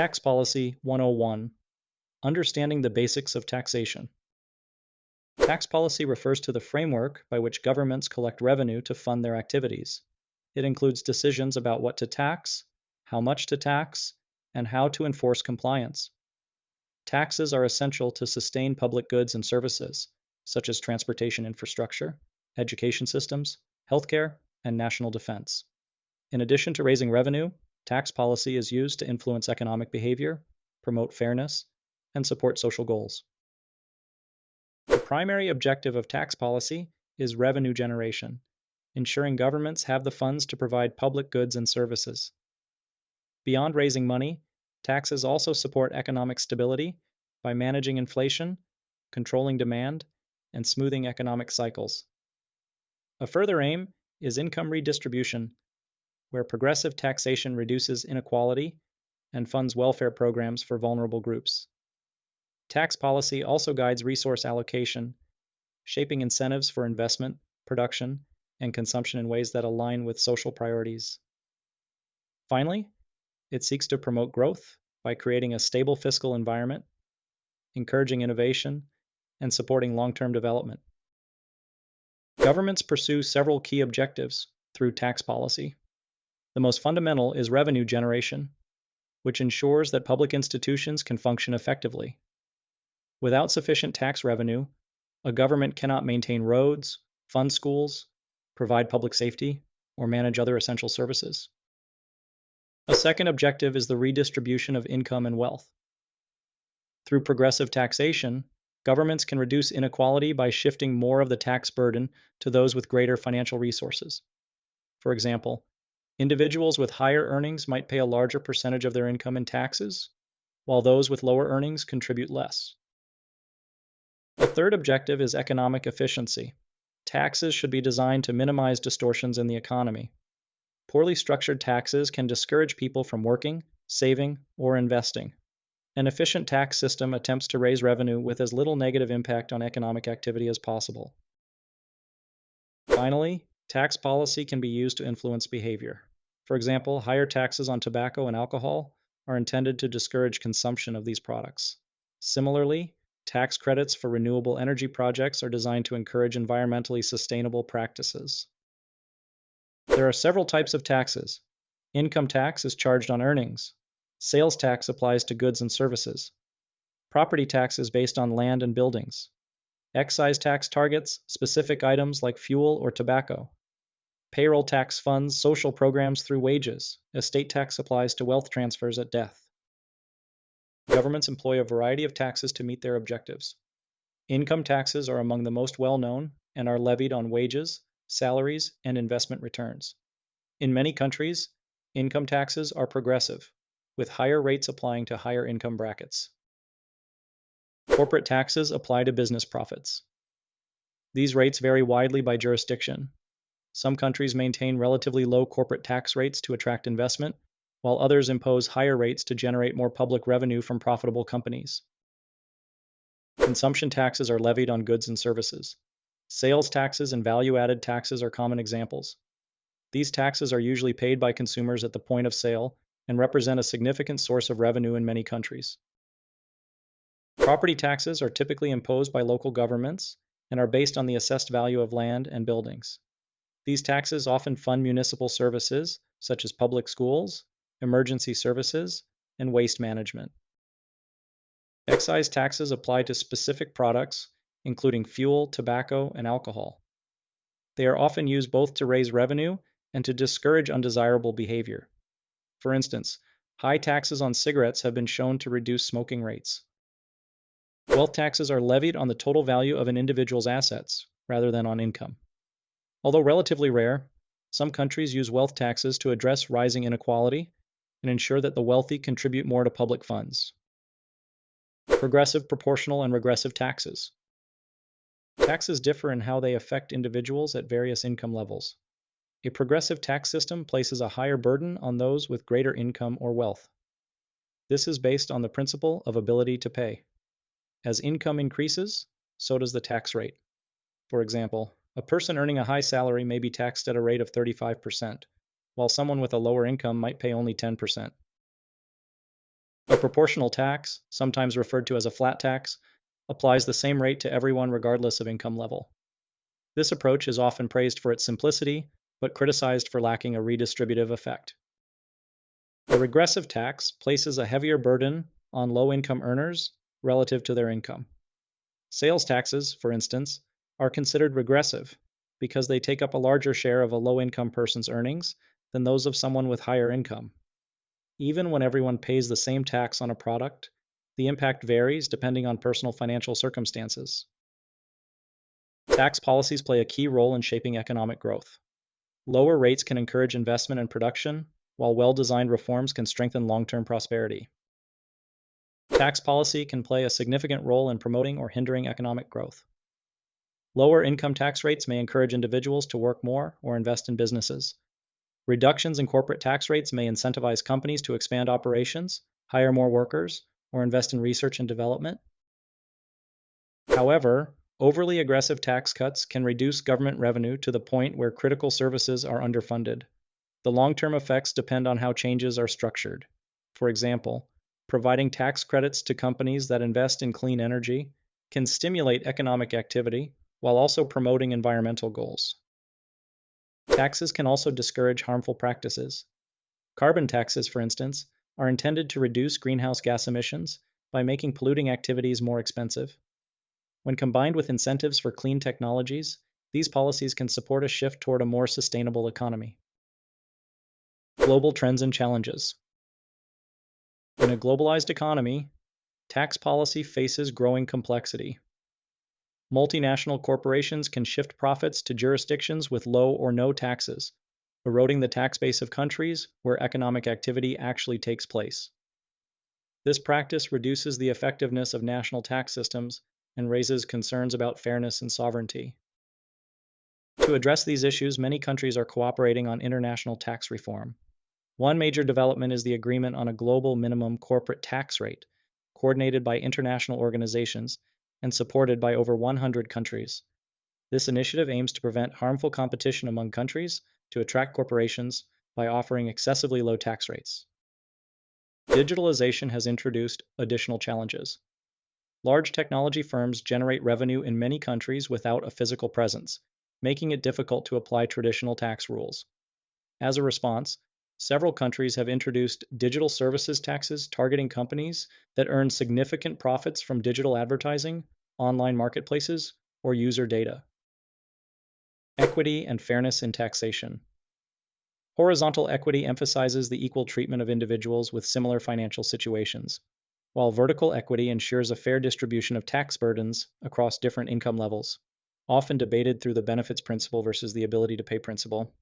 Tax Policy 101. Understanding the basics of taxation. Tax policy refers to the framework by which governments collect revenue to fund their activities. It includes decisions about what to tax, how much to tax, and how to enforce compliance. Taxes are essential to sustain public goods and services, such as transportation infrastructure, education systems, healthcare, and national defense. In addition to raising revenue, tax policy is used to influence economic behavior, promote fairness, and support social goals. The primary objective of tax policy is revenue generation, ensuring governments have the funds to provide public goods and services. Beyond raising money, taxes also support economic stability by managing inflation, controlling demand, and smoothing economic cycles. A further aim is income redistribution, where progressive taxation reduces inequality and funds welfare programs for vulnerable groups. Tax policy also guides resource allocation, shaping incentives for investment, production, and consumption in ways that align with social priorities. Finally, it seeks to promote growth by creating a stable fiscal environment, encouraging innovation, and supporting long-term development. Governments pursue several key objectives through tax policy. The most fundamental is revenue generation, which ensures that public institutions can function effectively. Without sufficient tax revenue, a government cannot maintain roads, fund schools, provide public safety, or manage other essential services. A second objective is the redistribution of income and wealth. Through progressive taxation, governments can reduce inequality by shifting more of the tax burden to those with greater financial resources. For example, individuals with higher earnings might pay a larger percentage of their income in taxes, while those with lower earnings contribute less. A third objective is economic efficiency. Taxes should be designed to minimize distortions in the economy. Poorly structured taxes can discourage people from working, saving, or investing. An efficient tax system attempts to raise revenue with as little negative impact on economic activity as possible. Finally, tax policy can be used to influence behavior. For example, higher taxes on tobacco and alcohol are intended to discourage consumption of these products. Similarly, tax credits for renewable energy projects are designed to encourage environmentally sustainable practices. There are several types of taxes. Income tax is charged on earnings. Sales tax applies to goods and services. Property tax is based on land and buildings. Excise tax targets specific items like fuel or tobacco. Payroll tax funds social programs through wages. Estate tax applies to wealth transfers at death. Governments employ a variety of taxes to meet their objectives. Income taxes are among the most well-known and are levied on wages, salaries, and investment returns. In many countries, income taxes are progressive, with higher rates applying to higher income brackets. Corporate taxes apply to business profits. These rates vary widely by jurisdiction. Some countries maintain relatively low corporate tax rates to attract investment, while others impose higher rates to generate more public revenue from profitable companies. Consumption taxes are levied on goods and services. Sales taxes and value-added taxes are common examples. These taxes are usually paid by consumers at the point of sale and represent a significant source of revenue in many countries. Property taxes are typically imposed by local governments and are based on the assessed value of land and buildings. These taxes often fund municipal services, such as public schools, emergency services, and waste management. Excise taxes apply to specific products, including fuel, tobacco, and alcohol. They are often used both to raise revenue and to discourage undesirable behavior. For instance, high taxes on cigarettes have been shown to reduce smoking rates. Wealth taxes are levied on the total value of an individual's assets, rather than on income. Although relatively rare, some countries use wealth taxes to address rising inequality and ensure that the wealthy contribute more to public funds. Progressive, proportional, and regressive taxes. Taxes differ in how they affect individuals at various income levels. A progressive tax system places a higher burden on those with greater income or wealth. This is based on the principle of ability to pay. As income increases, so does the tax rate. For example, a person earning a high salary may be taxed at a rate of 35%, while someone with a lower income might pay only 10%. A proportional tax, sometimes referred to as a flat tax, applies the same rate to everyone regardless of income level. This approach is often praised for its simplicity, but criticized for lacking a redistributive effect. A regressive tax places a heavier burden on low-income earners relative to their income. Sales taxes, for instance, are considered regressive because they take up a larger share of a low-income person's earnings than those of someone with higher income. Even when everyone pays the same tax on a product, the impact varies depending on personal financial circumstances. Tax policies play a key role in shaping economic growth. Lower rates can encourage investment and production, while well-designed reforms can strengthen long-term prosperity. Tax policy can play a significant role in promoting or hindering economic growth. Lower income tax rates may encourage individuals to work more or invest in businesses. Reductions in corporate tax rates may incentivize companies to expand operations, hire more workers, or invest in research and development. However, overly aggressive tax cuts can reduce government revenue to the point where critical services are underfunded. The long-term effects depend on how changes are structured. For example, providing tax credits to companies that invest in clean energy can stimulate economic activity while also promoting environmental goals. Taxes can also discourage harmful practices. Carbon taxes, for instance, are intended to reduce greenhouse gas emissions by making polluting activities more expensive. When combined with incentives for clean technologies, these policies can support a shift toward a more sustainable economy. Global trends and challenges. In a globalized economy, tax policy faces growing complexity. Multinational corporations can shift profits to jurisdictions with low or no taxes, eroding the tax base of countries where economic activity actually takes place. This practice reduces the effectiveness of national tax systems and raises concerns about fairness and sovereignty. To address these issues, many countries are cooperating on international tax reform. One major development is the agreement on a global minimum corporate tax rate, coordinated by international organizations and supported by over 100 countries. This initiative aims to prevent harmful competition among countries to attract corporations by offering excessively low tax rates. Digitalization has introduced additional challenges. Large technology firms generate revenue in many countries without a physical presence, making it difficult to apply traditional tax rules. As a response, several countries have introduced digital services taxes targeting companies that earn significant profits from digital advertising, online marketplaces, or user data. Equity and fairness in taxation. Horizontal equity emphasizes the equal treatment of individuals with similar financial situations, while vertical equity ensures a fair distribution of tax burdens across different income levels, often debated through the benefits principle versus the ability to pay principle.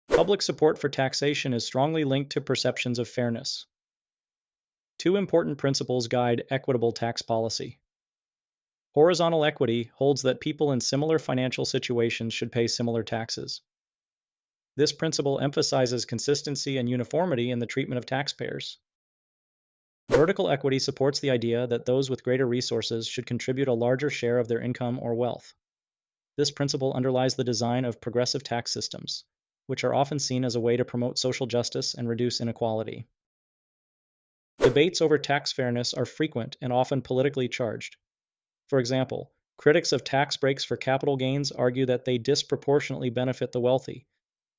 Public support for taxation is strongly linked to perceptions of fairness. Two important principles guide equitable tax policy. Horizontal equity holds that people in similar financial situations should pay similar taxes. This principle emphasizes consistency and uniformity in the treatment of taxpayers. Vertical equity supports the idea that those with greater resources should contribute a larger share of their income or wealth. This principle underlies the design of progressive tax systems, which are often seen as a way to promote social justice and reduce inequality. Debates over tax fairness are frequent and often politically charged. For example, critics of tax breaks for capital gains argue that they disproportionately benefit the wealthy,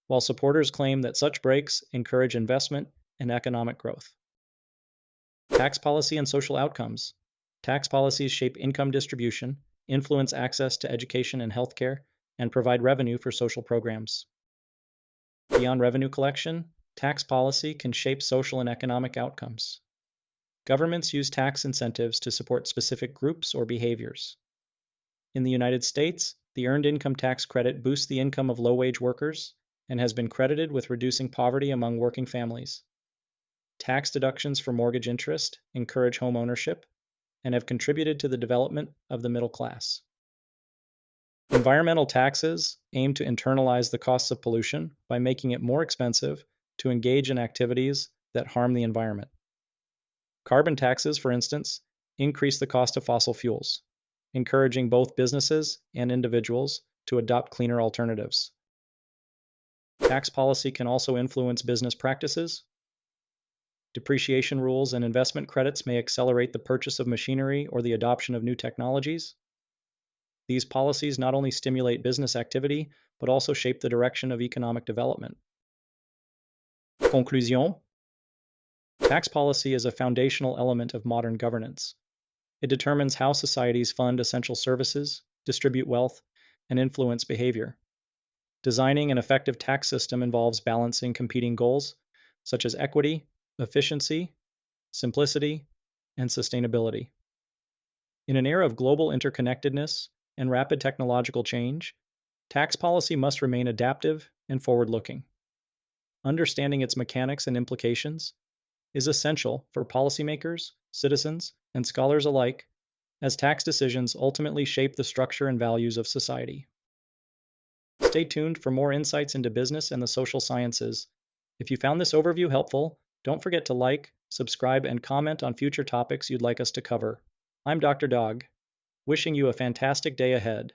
while supporters claim that such breaks encourage investment and economic growth. Tax policy and social outcomes. Tax policies shape income distribution, influence access to education and healthcare, and provide revenue for social programs. Beyond revenue collection, tax policy can shape social and economic outcomes. Governments use tax incentives to support specific groups or behaviors. In the United States, the Earned Income Tax Credit boosts the income of low-wage workers and has been credited with reducing poverty among working families. Tax deductions for mortgage interest encourage home ownership and have contributed to the development of the middle class. Environmental taxes aim to internalize the costs of pollution by making it more expensive to engage in activities that harm the environment. Carbon taxes, for instance, increase the cost of fossil fuels, encouraging both businesses and individuals to adopt cleaner alternatives. Tax policy can also influence business practices. Depreciation rules and investment credits may accelerate the purchase of machinery or the adoption of new technologies. These policies not only stimulate business activity, but also shape the direction of economic development. Conclusion: tax policy is a foundational element of modern governance. It determines how societies fund essential services, distribute wealth, and influence behavior. Designing an effective tax system involves balancing competing goals, such as equity, efficiency, simplicity, and sustainability. In an era of global interconnectedness and rapid technological change, tax policy must remain adaptive and forward-looking. Understanding its mechanics and implications is essential for policymakers, citizens, and scholars alike, as tax decisions ultimately shape the structure and values of society. Stay tuned for more insights into business and the social sciences. If you found this overview helpful, don't forget to like, subscribe, and comment on future topics you'd like us to cover. I'm Dr. Dog, wishing you a fantastic day ahead.